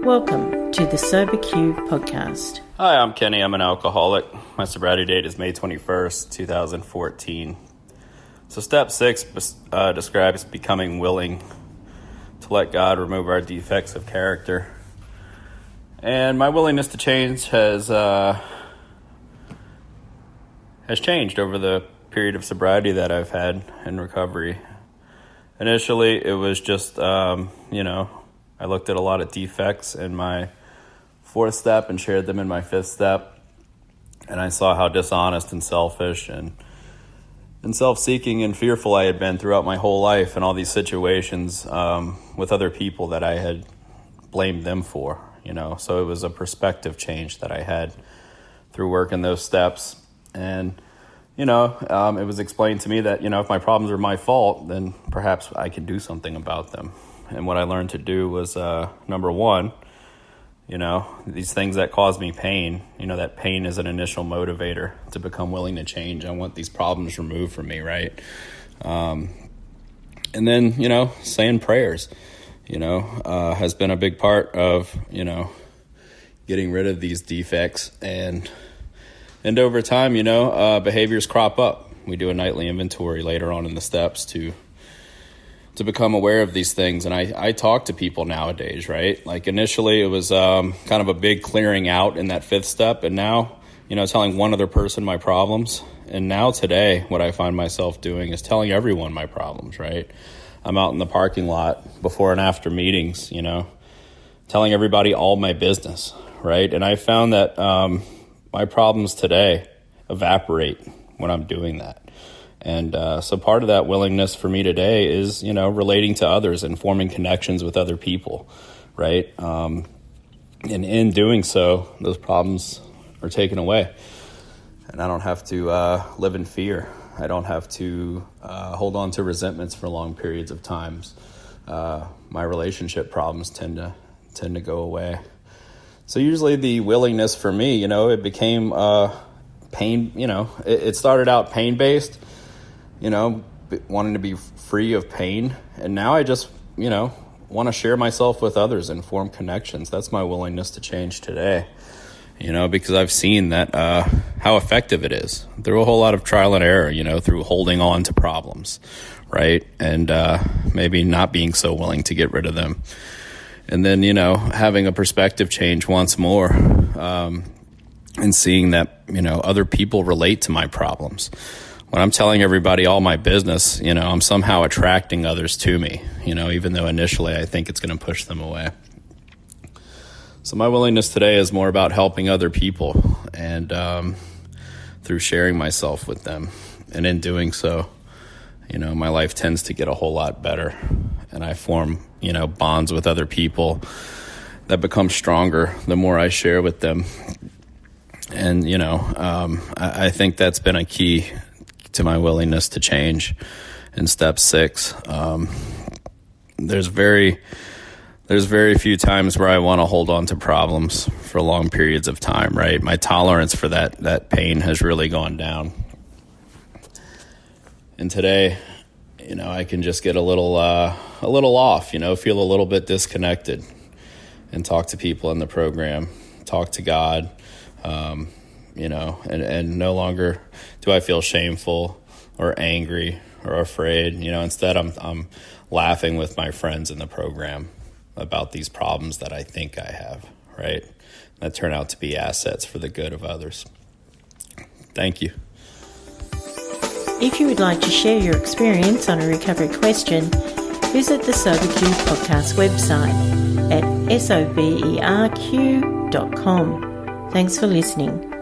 Welcome to the SoberQ podcast. Hi, I'm Kenny. I'm an alcoholic. My sobriety date is May 21st, 2014. So step 6 describes becoming willing to let God remove our defects of character. And my willingness to change has changed over the period of sobriety that I've had in recovery. Initially, it was just, I looked at a lot of defects in my 4th step and shared them in my 5th step. And I saw how dishonest and selfish and self-seeking and fearful I had been throughout my whole life in all these situations with other people that I had blamed them for, So it was a perspective change that I had through working those steps. And, it was explained to me that, if my problems are my fault, then perhaps I can do something about them. And what I learned to do was, number one, these things that cause me pain, that pain is an initial motivator to become willing to change. I want these problems removed from me, right? And then, saying prayers, has been a big part of, getting rid of these defects. And over time, behaviors crop up. We do a nightly inventory later on in the steps to become aware of these things. And I talk to people nowadays, right? Like initially it was kind of a big clearing out in that 5th step. And now, telling one other person my problems. And now today, what I find myself doing is telling everyone my problems, right? I'm out in the parking lot before and after meetings, telling everybody all my business, right? And I found that my problems today evaporate when I'm doing that. And so part of that willingness for me today is, relating to others and forming connections with other people, right? And in doing so, those problems are taken away. And I don't have to live in fear. I don't have to hold on to resentments for long periods of times. My relationship problems tend to go away. So usually the willingness for me, it became pain, it started out pain-based, wanting to be free of pain. And now I just, want to share myself with others and form connections. That's my willingness to change today, because I've seen that how effective it is through a whole lot of trial and error, through holding on to problems, right? And maybe not being so willing to get rid of them. And then, having a perspective change once more and seeing that, other people relate to my problems. When I'm telling everybody all my business, I'm somehow attracting others to me, even though initially I think it's going to push them away. So my willingness today is more about helping other people and through sharing myself with them. And in doing so, my life tends to get a whole lot better. And I form, bonds with other people that become stronger the more I share with them. And, I think that's been a key to my willingness to change in step 6. There's very few times where I want to hold on to problems for long periods of time, right? My tolerance for that pain has really gone down. And today, I can just get a little off, feel a little bit disconnected and talk to people in the program, talk to God, and no longer do I feel shameful or angry or afraid. Instead I'm laughing with my friends in the program about these problems that I think I have, right? That turn out to be assets for the good of others. Thank you. If you would like to share your experience on a recovery question, visit the SoberQ podcast website at soberq.com. Thanks for listening.